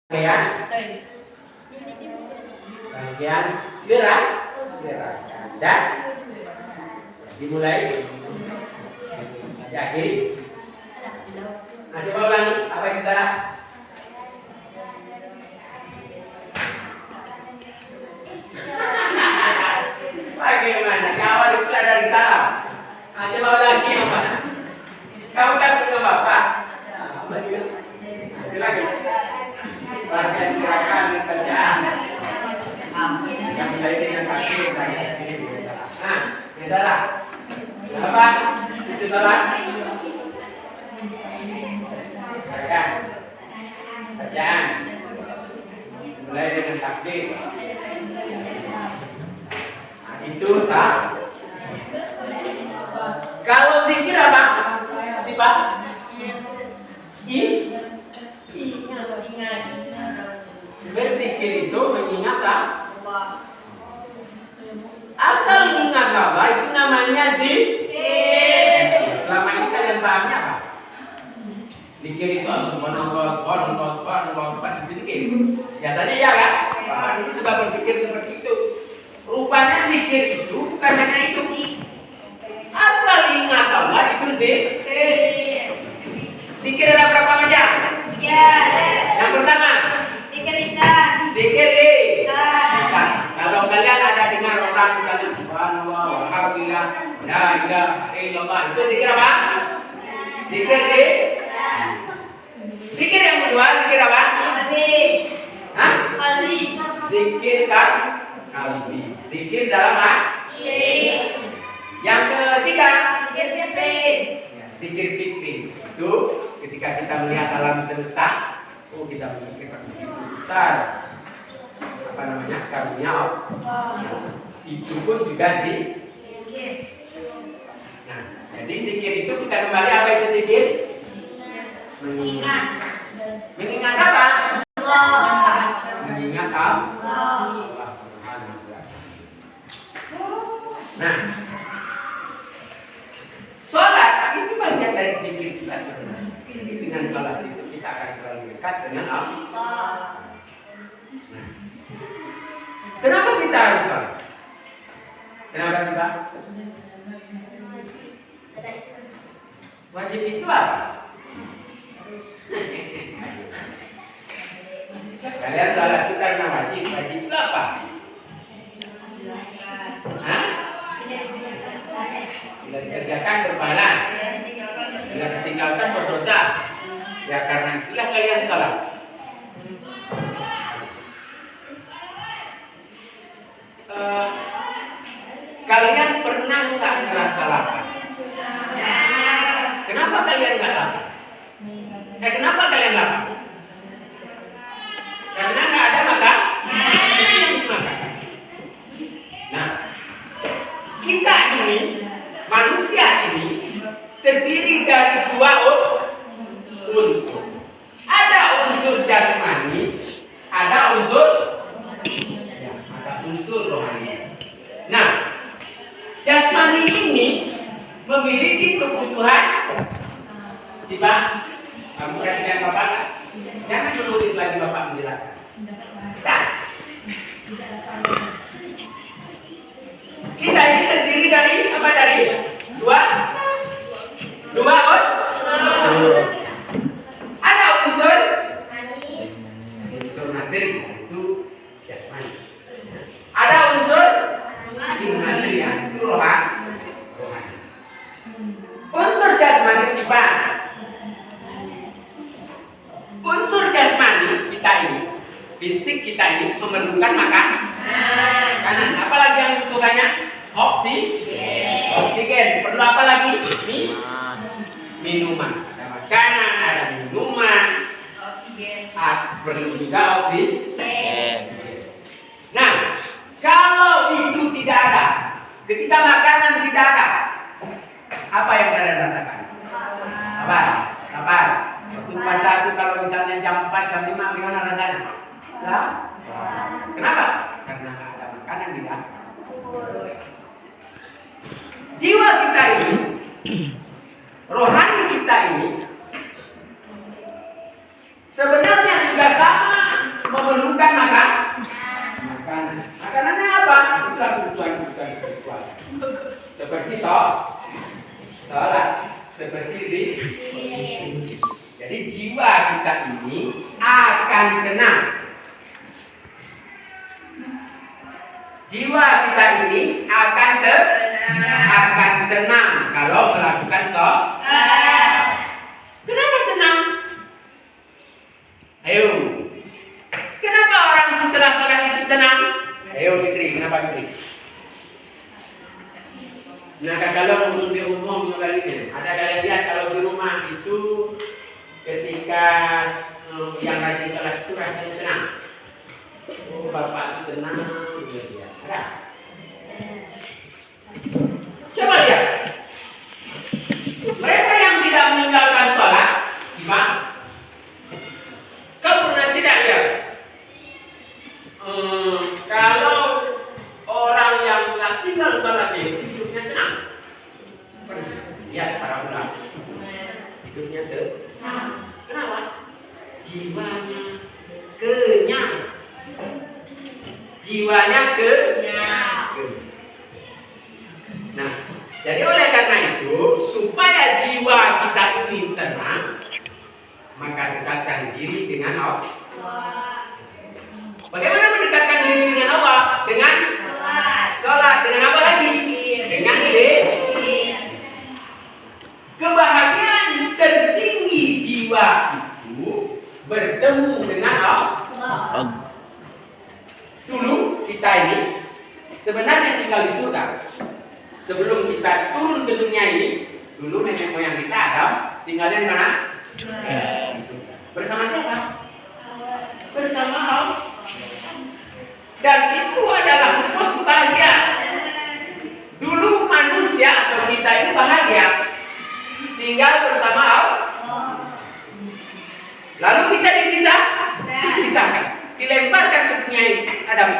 bagian gerak dan dimulai diakhiri. Nah, coba ulangi apa yang salah. Bagaimana? Awal itu dari salah. Nah, coba ulangi apa? Kamu takut sama Bapak? Lagi. Bagian gerakan dan kerjaan yang mulai dengan kaki. Nah, ini salah. Apa? Itu salah. Gerakan kerjaan mulai dengan takbir. Nah, itu sah. Kalau zikir apa? Sifat berzikir itu mengingat Allah. Asal ingat Allah itu namanya zikir. Selama ini kalian pahamnya apa? Zikir itu subhanallah, itu zikir. Biasanya ya kan? Itu juga berpikir seperti itu. Rupanya zikir itu bukan hanya itu. Asal ingat Allah itu zikir. Zikir ada berapa macam? Yang pertama, zikir lisan. Kalau kalian ada dengar orang misalnya subhanallah, walhamdulillah, la ilaha illallah, itu zikir apa? Zikir lisan. Zikir yang kedua, zikir apa? Qalbi. Zikir kan qalbi. Zikir dalam hati. Yang ketiga, zikir fikri. Itu ketika kita melihat alam semesta, kita memikirkan besar apa namanya karunia Allah. Itu pun juga zikir. Nah, jadi zikir itu kita kembali apa itu zikir? Mengingat apa? Mengingat Allah. Nah, sholat itu bagian dari zikir juga sebenarnya. Dengan sholat itu kita akan selalu dekat dengan Allah. Nah, kenapa kita harus sholat? Kenapa sih Pak? Wajib itu apa? Kalian sholat itu karena wajib. Wajib itu apa? Hah? Bila dikerjakan berpahala, bila ditinggalkan berdosa. Ya karena itulah kalian sholat. Kalian pernah nggak merasa lapar? Kenapa kalian nggak lapar? Kenapa kalian lapar? Karena nggak ada makan. Nah, kita ini, manusia ini terdiri dari dua unsur. Ada unsur jasmani, ada unsur rohani. Nah, jasmani ini memiliki kebutuhan. Siapa? Kamu perhatikan Bapak? Jangan menulis lagi Bapak menjelaskan. Nah, kita ini terdiri dari apa tadi? Dua ada unsur materi itu jasmani. Ada unsur materi itu rohani. Unsur jasmani sifat. Unsur jasmani kita ini, fisik kita ini memerlukan makanan. Apalagi yang dibutuhkannya? Oksigen. Perlu apa lagi? Minuman. Ada makanan, ada minuman. Perlu juga oksigen. Nah, kalau itu tidak ada, ketika makanan tidak ada, apa yang kalian rasakan? Lapar. Waktu puasa itu kalau misalnya jam 4, jam 5, gimana rasanya? Kenapa? Karena nggak ada makanan di dalam. Jiwa kita ini, rohani kita ini, sebenarnya juga sama sih? Jadi jiwa kita ini akan tenang. Jiwa kita ini akan tenang kalau melakukan sholat. Kenapa tenang? Ayo. Kenapa orang setelah sholat itu tenang? Ayo Fitri, kenapa Fitri? Nah kalau untuk di umum kali ada kalian lihat kalau di rumah itu ketika yang rajin sholat itu rasanya tenang. Oh bapak itu tenang, gitu ya. Ada? Coba lihat. Mereka yang tidak meninggalkan sholat, gimana? Kau pernah tidak lihat? Kalau orang yang tidak tinggal sholat itu hidupnya tenang. Lihat para ulama, hidupnya tenang. Kenapa? Jiwanya kenyang. Jiwanya kenyang. Nah, jadi oleh karena itu supaya jiwa kita ini tenang, maka dekatkan diri dengan Allah. Bagaimana mendekatkan diri dengan Allah? Dengan sholat. Dengan apa lagi? Dengan zikir. Kebahagiaan tertinggi jiwa itu bertemu dengan Allah. Dulu kita ini sebenarnya tinggal di surga. Sebelum kita turun ke dunia ini, dulu nenek moyang kita Adam tinggalnya di mana? Di surga. Bersama siapa? Bersama Allah. Dan itu adalah sebuah kebahagiaan. Dulu manusia atau kita itu bahagia tinggal bersama Allah. Lalu kita dipisahkan, dilemparkan ke dunia ini. Adam.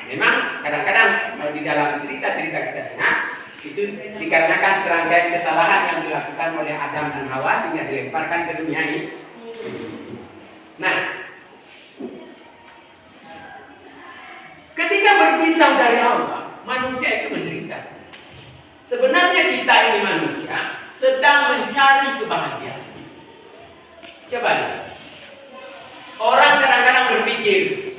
Memang kadang-kadang di dalam cerita-cerita kita dengar itu dikarenakan serangkaian kesalahan yang dilakukan oleh Adam dan Hawa sehingga dilemparkan ke dunia ini. Nah, ketika berpisah dari Allah, manusia itu menderita. Sebenarnya kita ini manusia sedang mencari kebahagiaan. Coba lihat. Orang kadang-kadang berpikir,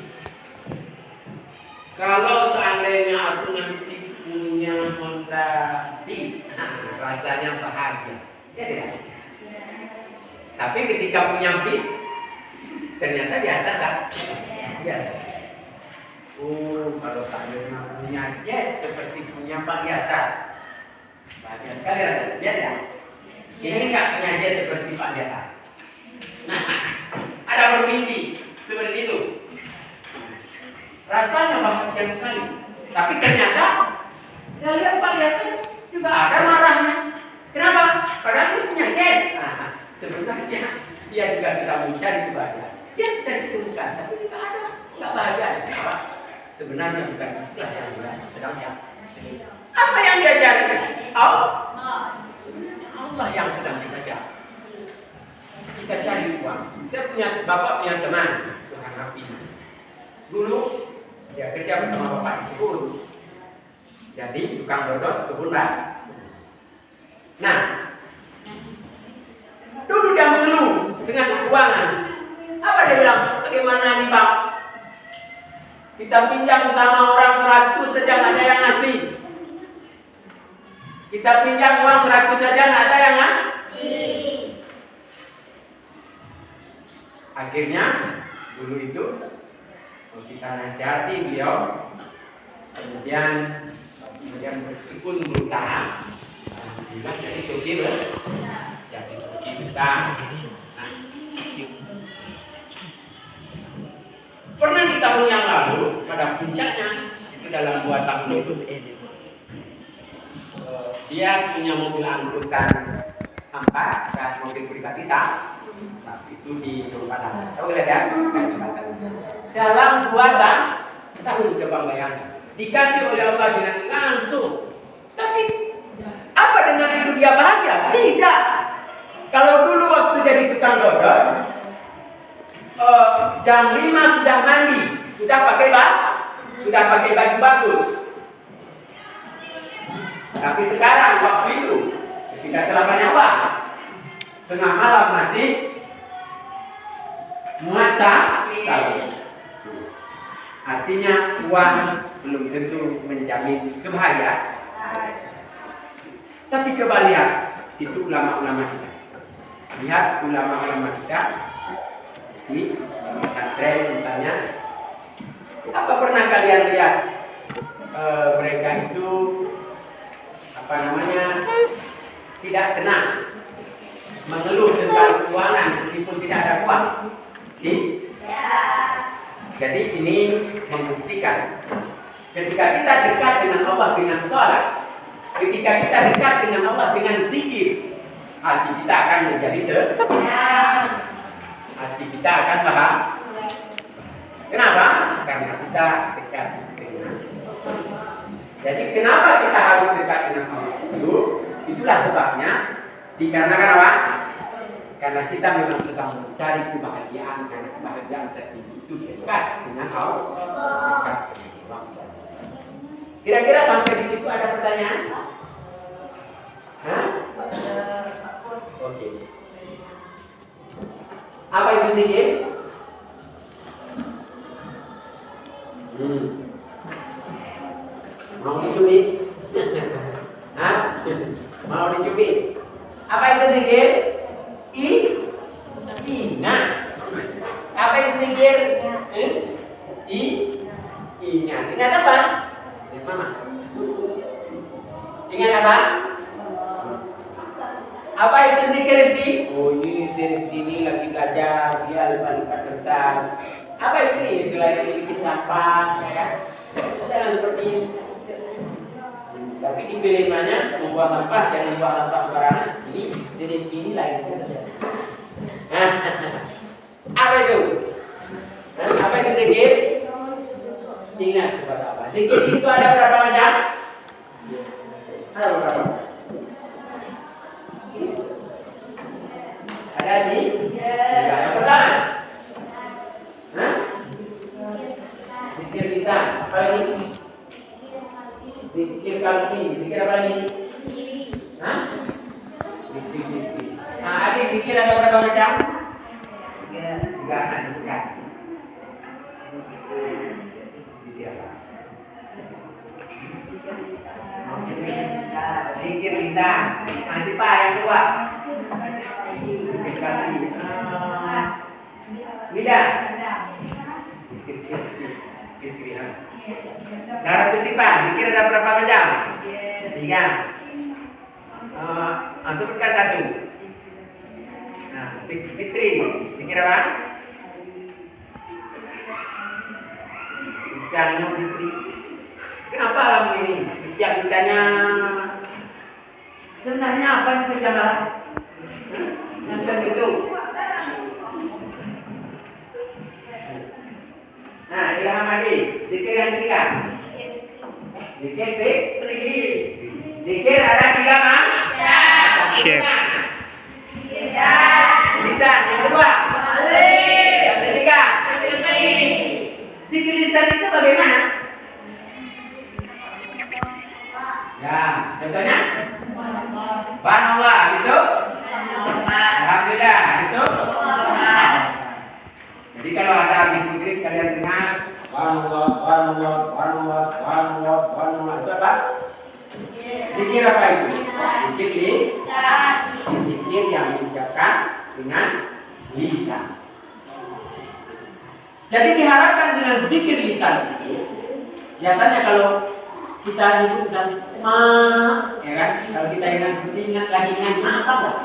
kalau seandainya aku nanti punya Honda Beat, rasanya bahagia. Ya tidak? Tapi ketika punya Beat, ternyata biasa saja. Biasa. Oh, kalau seandainya punya Jazz seperti punya Pak Yasa, bahagia sekali rasanya. Ya tidak? Ini nggak punya Jazz seperti Pak Yasa. Nah, ada bermimpi seperti itu. Rasanya bahagia sekali. Tapi ternyata saya lihat Pak Yasin juga ada marahnya. Kenapa? Padahal dia punya Jazz. Sebenarnya dia juga sedang mencari kebahagiaan. Dia sedang ditemukan, tapi juga ada nggak bahagia. Kenapa? Sebenarnya bukan itulah yang dia sedang cari. Apa yang dia cari? Allah. Sebenarnya Allah yang sedang kita cari. Kita cari uang. Bapak punya teman, Tuhan Rafi. Dulu dia kerja bersama bapak di kebun. Jadi tukang dodos kebun Pak. Nah, dulu dia mengeluh dengan keuangan. Apa dia bilang? Bagaimana nih Pak? Kita pinjam sama orang 100 saja nggak ada yang ngasih. Kita pinjam uang 100 saja nggak ada yang ngasih. Akhirnya dulu itu kita nasihati beliau, kemudian meskipun berusaha, alhamdulillah jadi Turki besar. Nah, pernah di tahun yang lalu pada puncaknya itu dalam 2 tahun itu dia punya mobil angkutan ampas dan mobil pribadi sah. Tapi itu di Padang. Tahu lihat ya? Dalam 2 tahun coba bayangkan. Dikasih oleh Allah dengan langsung. Tapi apa dengan itu dia bahagia? Tidak. Kalau dulu waktu jadi tukang dodos, jam 5 sudah mandi, sudah pakai baju bagus. Tapi sekarang waktu itu Ketika kelapanya apa? Tengah malam masih muat sahur. Artinya uang belum tentu menjamin kebahagiaan. Tapi coba lihat itu ulama-ulama kita. Lihat ulama-ulama kita di pesantren misalnya. Apa pernah kalian lihat mereka itu tidak tenang, mengeluh tentang keuangan meskipun tidak ada uang? Jadi ini membuktikan ketika kita dekat dengan Allah dengan sholat, ketika kita dekat dengan Allah dengan zikir, hati kita akan menjadi tenang. Hati kita akan paham. Kenapa? Karena kita dekat dengan Allah. Jadi kenapa kita harus dekat dengan Allah? Itulah sebabnya dikarenakan apa? Karena kita memang sedang mencari kebahagiaan, karena kebahagiaan tertinggi itu dekat dengan Allah. Dekat dengan Allah. Kira-kira sampai di situ ada pertanyaan? Hah? Oke. Apa itu zikir? Mau dicubit? Hah? Mau dicubit? Apa itu zikir? Ingat. Apa itu zikir? Ingat. Ingat apa? Mama. Ingat apa? Apa itu zikir ini? Oh, ini zikir ini lagi belajar, dia lipat-lipat kertas. Apa itu? Selain ini bikin sampah, ya kan? Jangan seperti ini. Tapi dipilih mana? Membuang sampah, jangan buang sampah sembarangan. Ini zikir ini lagi belajar. Apa itu? Apa itu zikir? Ingat kepada Allah. Zikir itu ada berapa macam? Ada berapa? Ada di? Yang pertama. Zikir lisan. Apa lagi? Zikir kalbi. Zikir apa lagi? Zikir. Ada zikir ada berapa macam? Tiga. Zikir lisan. Masih Pak yang kedua. Zikir kalbi. Lidah. Zikir. Darah kesifat. Zikir ada berapa macam? 3. Sebutkan 1. Nah, fitri. Zikir apa? Jangan fitri. Kenapa alamu ini? Setiap ditanya sebenarnya apa sih perjalanan? Yang begitu. Nah, Ilham Adi, zikir yang 3. Zikir fitri. Zikir ada 3 Syekh. Lisan yang kedua. Yang ketiga. Zikir lisan itu bagaimana? Ya, contohnya? Subhanallah, itu? Alhamdulillah, itu? Jadi kalau ada zikir kalian dengar Subhanallah, itu apa? Zikir apa itu? Zikir lisan. Zikir yang diucapkan dengan lisan. Jadi diharapkan dengan zikir lisan ini, biasanya kalau kita nyebut misalnya ya kan? Kalau kita ingat lagi apa enggak?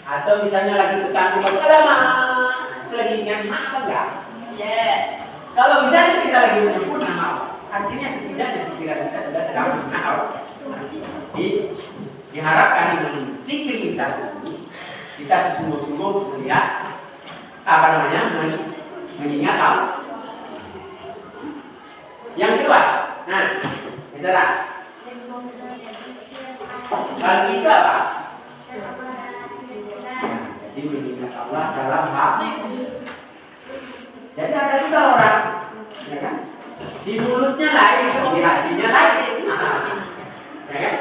Atau misalnya lagi pesan itu lagi ingat apa enggak? Kalau misalnya kita lagi menyebut nama Allah, artinya setidaknya pikiran kita sudah sedang mengenal Allah. Diharapkan dengan zikir lisan ini kita sesungguh-sungguh melihat mengingat Allah. Yang kedua, saudara, hal itu apa? Jadi mengingat Allah dalam hati. Jadi ada juga orang, ya kan? Di mulutnya lain, di hatinya lain, ya kan?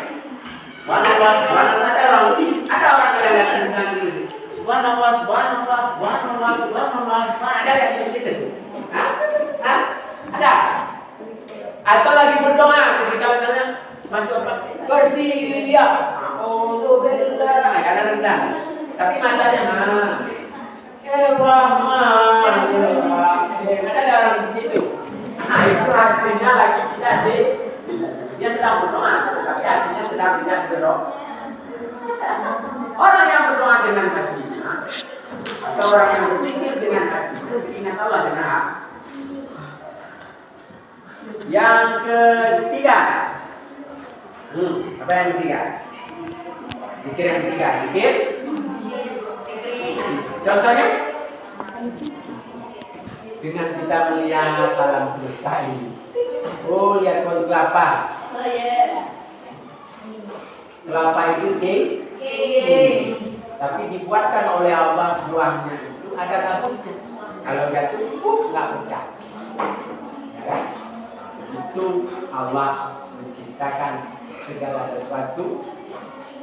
Subhanallah, subhanallah. Ada orang yang datang ke sana dulu. Subhanallah, subhanallah, subhanallah, subhanallah. Ada yang seperti itu. Hah? Hah? Ada? Atau lagi berdoa ketika misalnya masuk apa? Bersilia. Alhamdulillah. Ada rencana. Tapi matanya ada orang begitu. Nah, itu artinya lagi tidak dia sedang berdoa, tapi artinya sedang tidak berdoa. Orang yang berdoa dengan hatinya atau orang yang berzikir dengan hatinya ingat Allah dengan hati. Yang ketiga, apa yang ketiga? Zikir yang ketiga, zikir. Contohnya, dengan kita melihat alam semesta ini. Oh, lihat pohon kelapa. Kelapa itu tinggi, tapi dibuatkan oleh Allah buahnya itu ada tabungnya. Kalau jatuh, nggak pecah. Ya kan? Itu Allah menciptakan segala sesuatu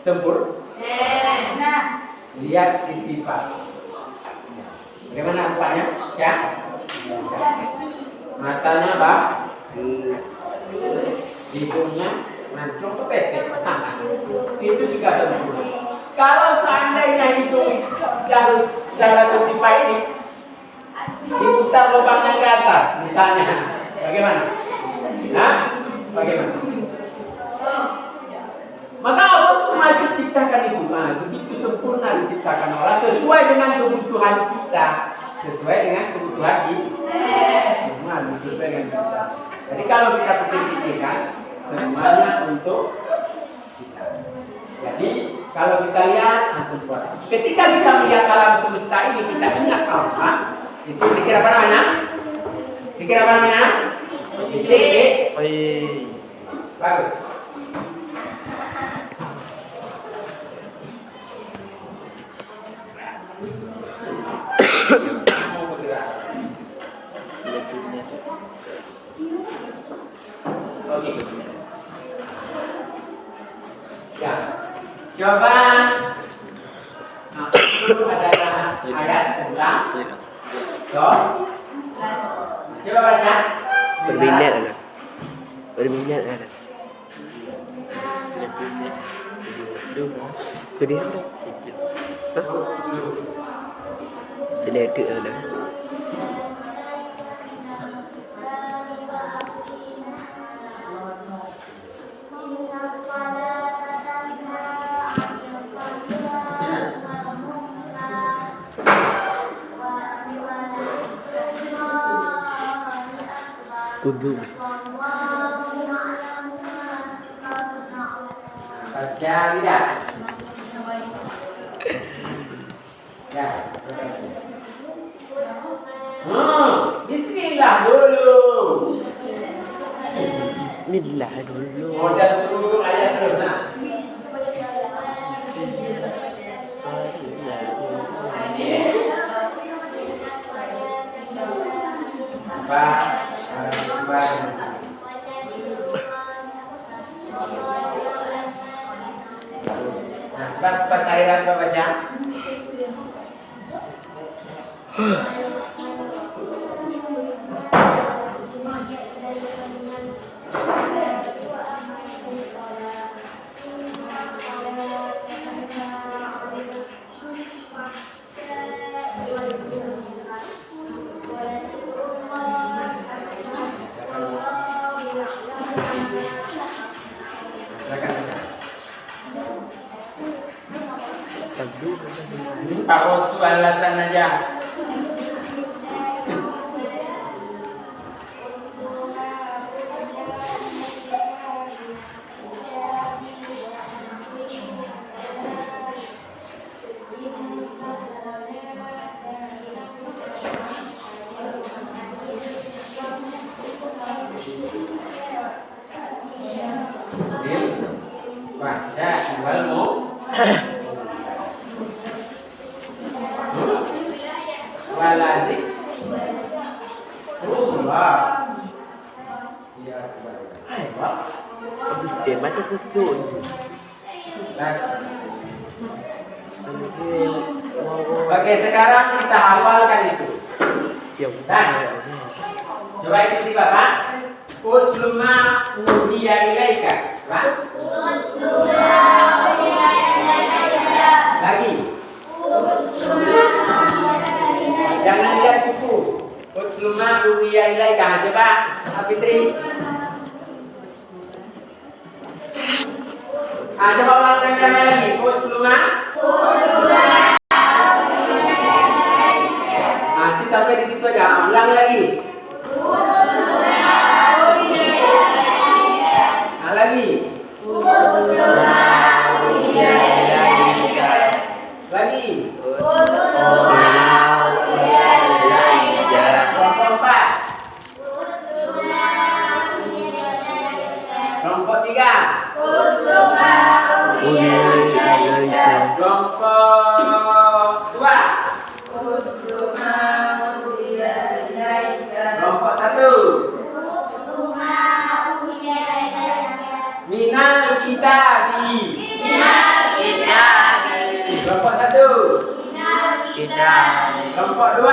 sempurna. Lihat sisi sifat. Bagaimana rupanya? Cak. Matanya apa? Hidungnya mancung ke pesek. Itu juga sempurna. Kalau seandainya hidung secara sifat ini diputar lubangnya ke atas, misalnya, bagaimana? Nah, bagaimana? Maka Allah sengaja ciptakan itu, begitu sempurna diciptakan Allah sesuai dengan kebutuhan kita, sesuai dengan kebutuhan kita. Sesuai dengan kita. Jadi kalau kita pikir-pikirkan, semuanya untuk kita. Jadi kalau kita lihat sempurna. Ketika kita melihat alam semesta ini, kita ingat Allah. Itu zikir apa namanya? Zikir apa namanya? Zikir. Bagus. Oke. Ya. Coba itu ada ayat tentang coba baca. Berminat ada. Berminat ada. Kedua. Bila itu ada. Kudu. Baca tidak? Ya. Bismillah dulu. Bismillah dulu. Modal seluruh ayat terus nah. Pas airan baca. Pak Wasu alasan aja. Baca walmu. Walazik Allah. Ya, Dia macam kesun. Oke, sekarang kita hafalkan itu. Ya. Coba ikuti Bapak. Usluma uhiya ilaika. Lagi. Jangan lihat buku. Usluma uhiya ilaika. Coba, Fitri. Coba ulang lagi. Usluma. Masih sampai di situ aja. Ulang lagi. Lagi. Lagi. Kelompok 4. Kelompok 3. Kelompok 2. Kelompok 1. Minal kitabi. Kelompok 1. Kelompok 2.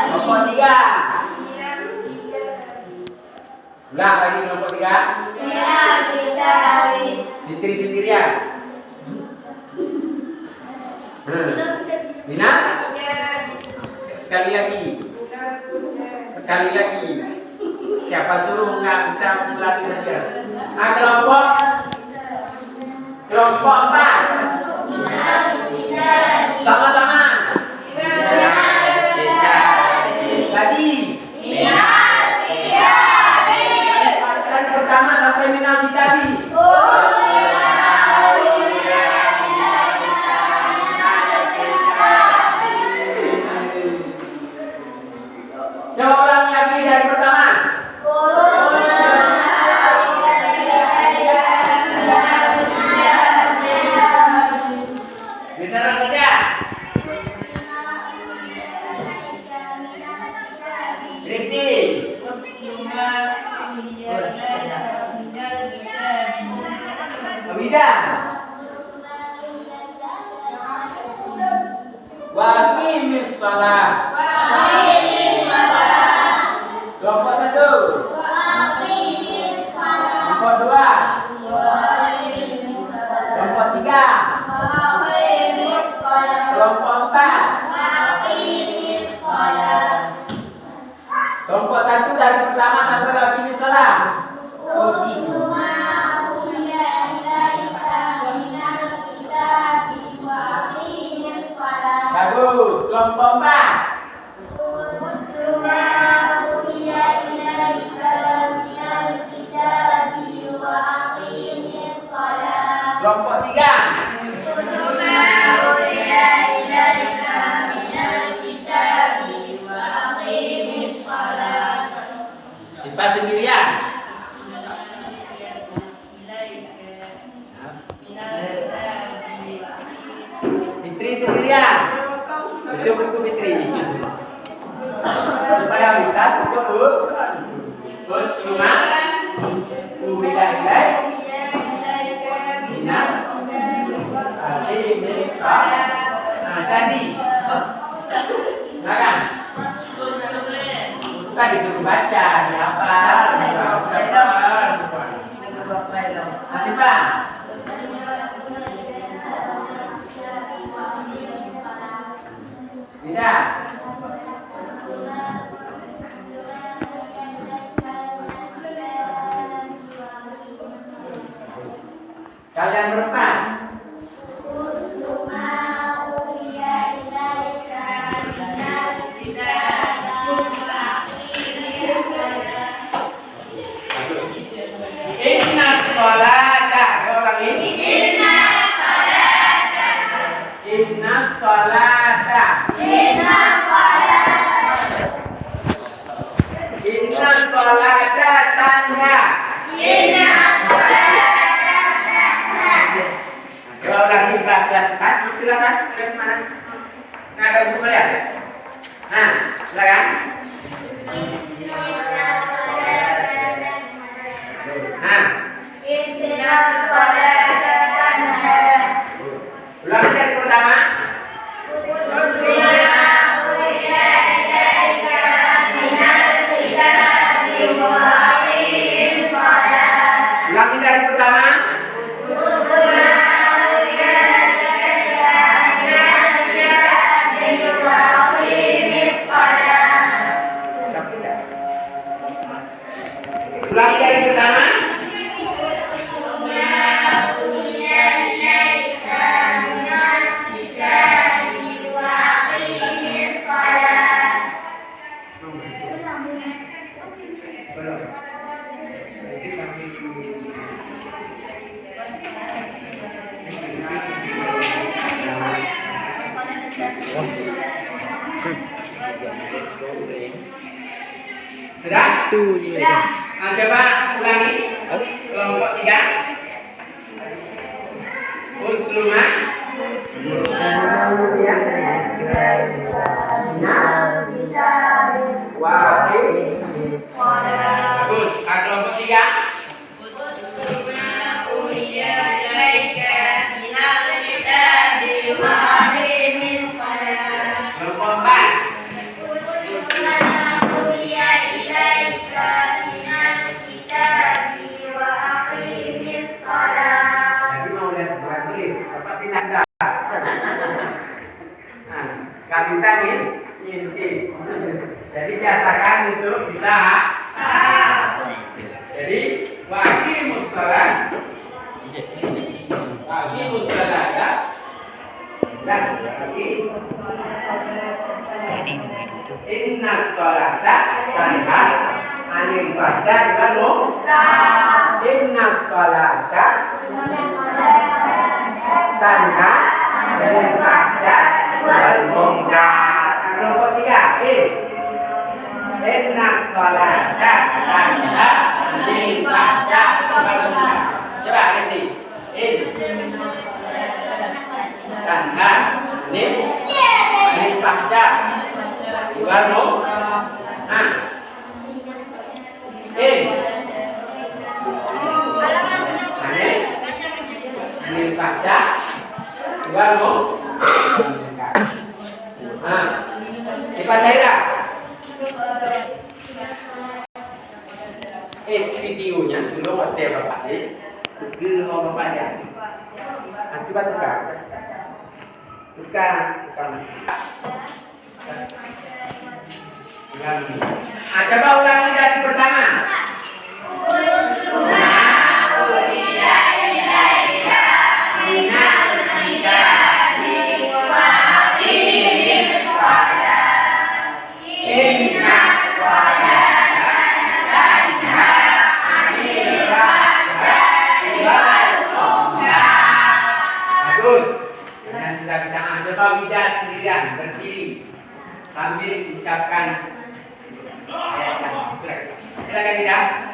Kelompok 3. Ulang lagi kelompok 3. Fitri sendirian. Minal. Sekali lagi. Siapa suruh nggak bisa mengulangi saja. Kelompok 4. Sama-sama. Tadi. Pelajaran pertama sampai minal kitabi. Coba ulang lagi dari pertama. Misalnya saja. Rifki. Abida. Wa aqimis shalah. Kelompok 1. Kelompok 2. Kelompok 3. Kelompok 4. Kelompok 1 dari pertama sampai lagi misalnya. Bagus. Kelompok 4. Kelompok 3. Simpan sendirian. Fitri sendirian. Itu buku Fitri. Supaya bisa tutup semua uhiya ilaika tadi. Silakan. Tadi disuruh baca, dihafal. Masih Pak? Bisa? Kalian berempat. Inna sholata. Orang ini. Inna sholata. Tanha. Coba ulangi kelas 4. Silakan. Kelas mana? Nah, ada buku kalian. Nah, silakan. Nah. Sudah? Tuh dia. Coba ulangi. Kelompok 3. Unsurman. Bagus. Kelompok 3. Kelompok 4. Jadi mau lihat bukan tulis, dapat ditanda. Nah, nggak bisa nih, ngintip. Jadi biasakan itu bisa. Jadi waqimus shalah. Waqimus shalah. Dan inna sholata tanha anil fahsya'i wal munkar. Inna sholata tanha anil fahsya'i wal munkar. Kelompok 3. Inna sholata tanha anil fahsya'i wal munkar. Coba nanti. Tanha anil fahsya'i wal munkar. Anil fahsya'i wal munkar. Siapa saya? Videonya dulu waktu bapak ini, ke bapak dia. Nanti tukar. Coba ulangi dari pertama. Coba Wida sendirian berdiri sambil ucapkan silakan Wida.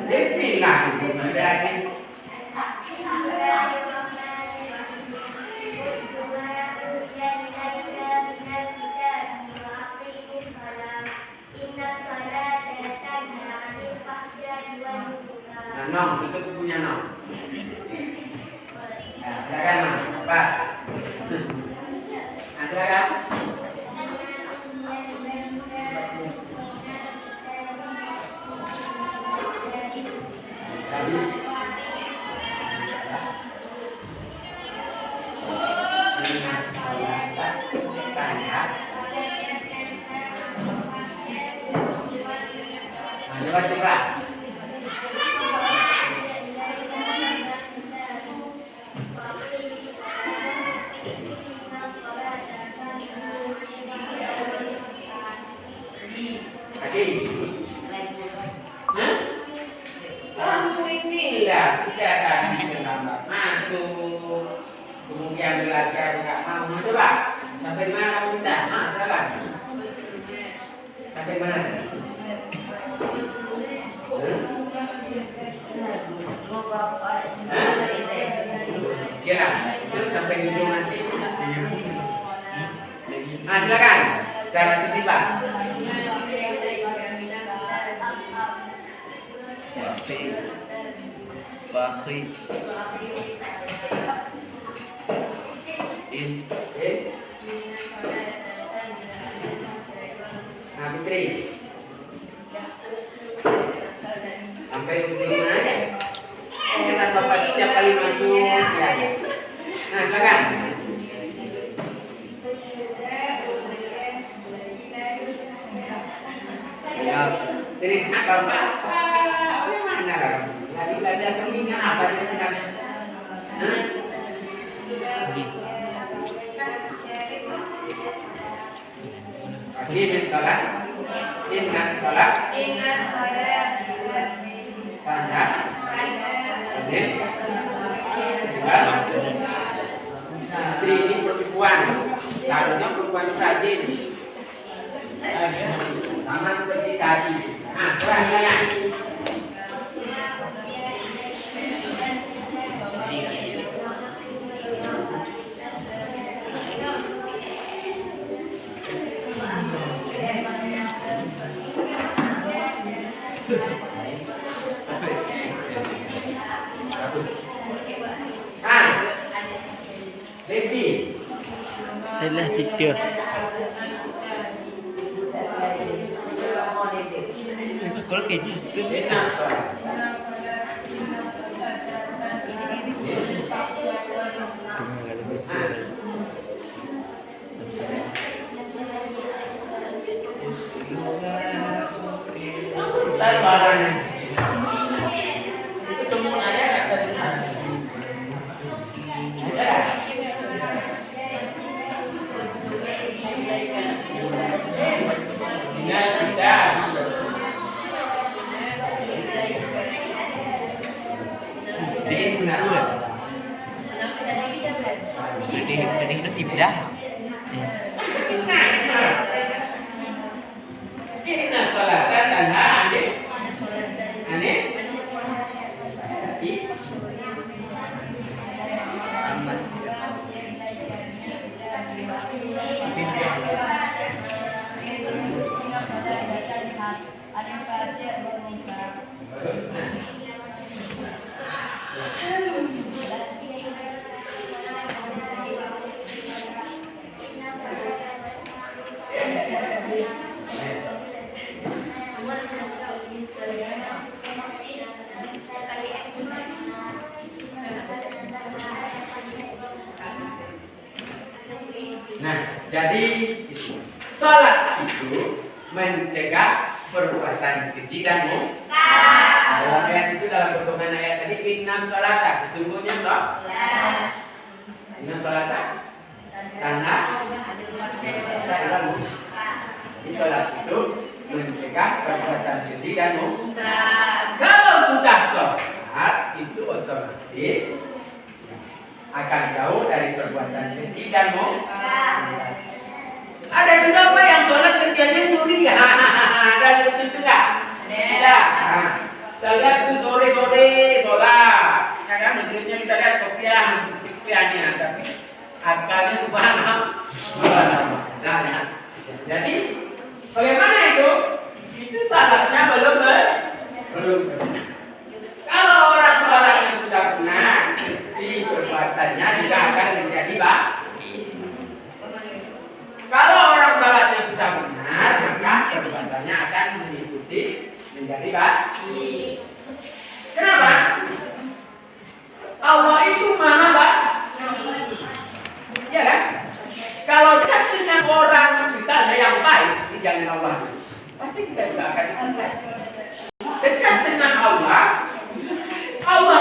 Bismillahirrahmanirrahim. Nom, tutup bukunya Nom. Nah, silakan Nom. Pak. Nah, silakan. Coba sih Pak. Masuk. Kemudian belajar nggak mau. Coba. Sampai di mana kamu minta? Silakan. Sampai mana? Ya, sampai di ujung nanti. Silakan. Cara antisipan. Bakhi. Fitri. Sampai ujung mana? Jangan Bapak setiap kali masuk. Ya. Nah, silakan. Ya, jadi Bapak mana lah? Lagi ada ini apa sih sebenarnya? Ini salat. Inna salat. Inna salat. Tanda. Ini. Seharusnya perempuan itu rajin. Sama seperti sapi. Nah, kurang ya. Ready. Adalah video. Kalau kayak gitu. Itu semuanya ada di mana? Jadi kita tidak. Inna salata tanha anil Nah, jadi sholat itu mencegah perbuatan keji dan mungkar. Dalam ayat itu, dalam potongan ayat tadi, inna sholata, sesungguhnya sholat. Inna sholata karena sholat itu mencegah perbuatan keji dan mungkar. Kalau sudah sholat itu otomatis akan jauh dari perbuatan keji dan mungkar. Ada juga Pak yang sholat kerjanya nyuri. Ada seperti itu nggak? Ada. Kita lihat tuh sore-sore sholat. Ya kan, majelisnya kita lihat kopiahnya, tapi akalnya subhanallah. Nah, jadi bagaimana itu? Itu salatnya belum. Kalau orang sholatnya sudah benar, mesti perbuatannya juga akan menjadi baik. Kalau orang salatnya sudah benar, maka perbuatannya akan mengikuti menjadi baik. Kenapa? Allah itu maha baik. Ya kan? Kalau dekat dengan orang misalnya yang baik, jangan Allah, pasti kita juga akan dekat. Dekat dengan Allah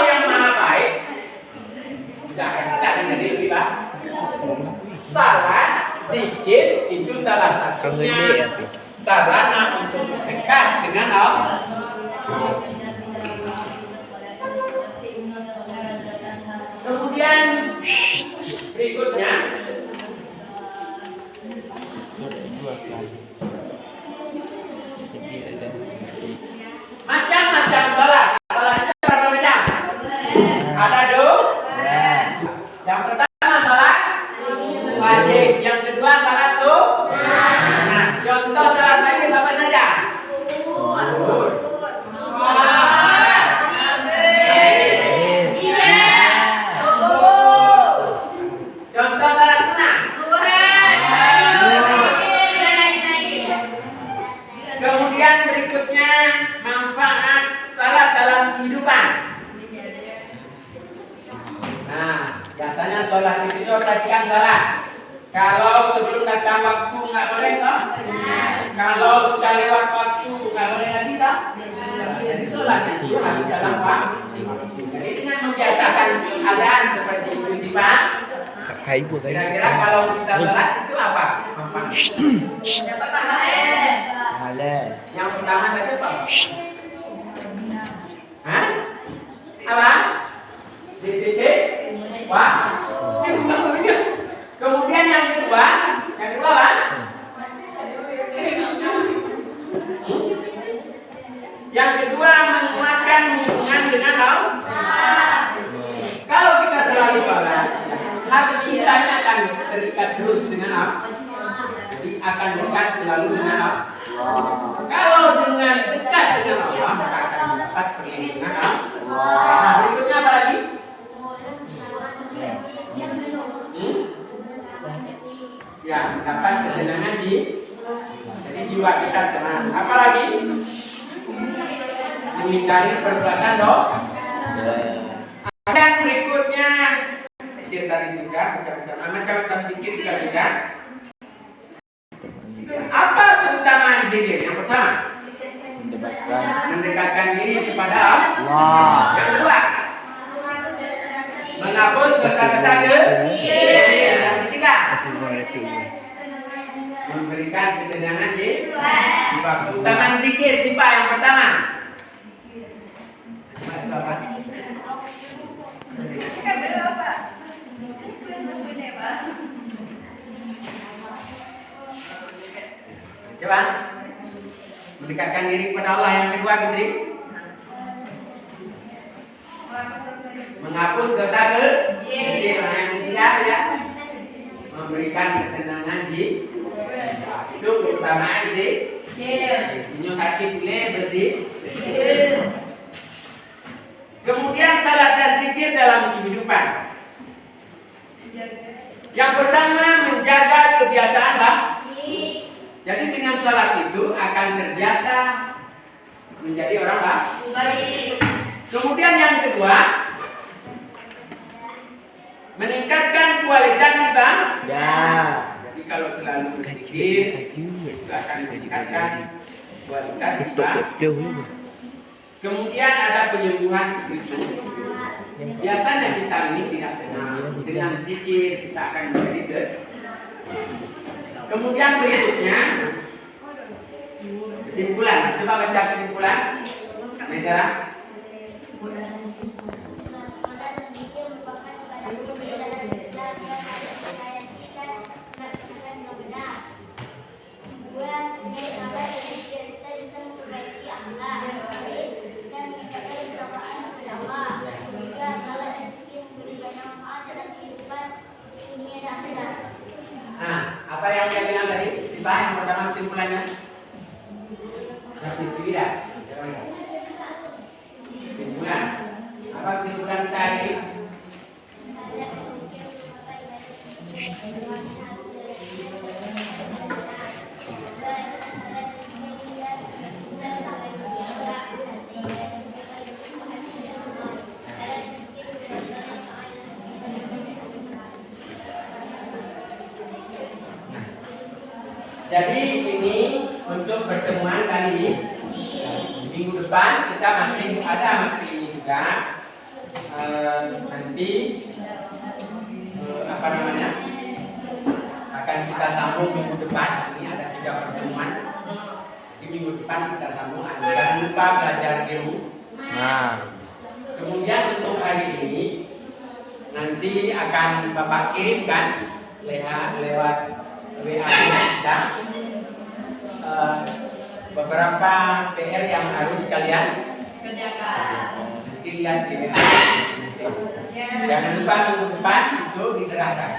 yang maha baik, juga akan kita menjadi lebih baik. Salat, zikir itu salah satunya sarana untuk dekat dengan Allah. Kemudian berikutnya macam-macam salat. Salatnya berapa macam? Ada dua. Yang pertama salat wajib, yang kedua salat sunnah. Nah, contoh salat wajib apa saja? Contoh salat sunnah. Kemudian berikutnya manfaat salat dalam kehidupan. Nah, biasanya sholat itu perhatikan salat. Kalau sebelum datang waktu nggak boleh sholat. Kalau sudah lewat waktu nggak boleh lagi sholat. Jadi sholat itu harus dalam waktu. Jadi dengan membiasakan keadaan seperti itu sih Pak. Kira-kira kalau kita sholat itu apa? Yang pertama Yang pertama tadi apa? Hah? Apa? Disiplin. Wah. Kemudian yang kedua hati kita ini akan terikat terus dengan apa? Jadi akan dekat selalu dengan apa? Kalau dengan dekat dengan Allah maka akan dapat perlindungan Allah. Nah, berikutnya apa lagi? Ya, dapat ketenangan jadi jiwa kita tenang. Apa lagi? Menghindari perbuatan dosa. Dan berikutnya, zikir tadi sudah, macam-macam zikir kita sudah. Apa keutamaan zikir? Yang pertama, mendekatkan diri kepada Allah. Yang kedua, menghapus dosa-dosa kecil. Yang ketiga, memberikan ketenangan jiwa. Keutamaan zikir siapa yang pertama? Coba mendekatkan diri kepada Allah. Yang kedua, Fitri, menghapus dosa kecil. Yang ketiga ya, memberikan ketenangan jiwa. Itu keutamaan zikir. Punya sakit boleh bersih. Kemudian salat dan zikir dalam kehidupan. Yang pertama, menjaga kebiasaan baik. Jadi dengan salat itu akan terbiasa menjadi orang baik. Kemudian yang kedua, meningkatkan kualitas ibadah. Jadi kalau selalu berzikir, itu akan meningkatkan kualitas ibadah. Kemudian ada penyembuhan spiritual. Biasanya kita ini tidak tenang. Dengan zikir kita akan menjadi tenang. Kemudian berikutnya kesimpulan. Coba baca kesimpulan. Mezara. Nah, apa yang dia bilang tadi? Tiba yang pertama kesimpulannya. Kesimpulan. Apa kesimpulan tadi? Jadi ini untuk pertemuan kali ini. Minggu depan kita masih ada materi ini juga. Nanti apa namanya? Akan kita sambung minggu depan. Ini ada 3 pertemuan. Di minggu depan kita sambung. Jangan lupa belajar di rumah. Kemudian untuk hari ini nanti akan Bapak kirimkan lewat WA kita beberapa PR yang harus kalian kerjakan. Nanti lihat di WA. Jangan lupa minggu depan itu diserahkan.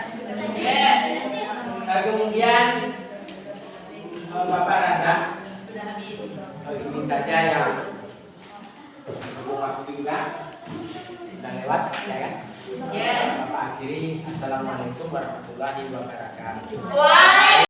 Kemudian Bapak rasa sudah habis. Ini saja yang waktu juga sudah lewat, ya kan? Bapak akhiri. Assalamualaikum warahmatullahi wabarakatuh.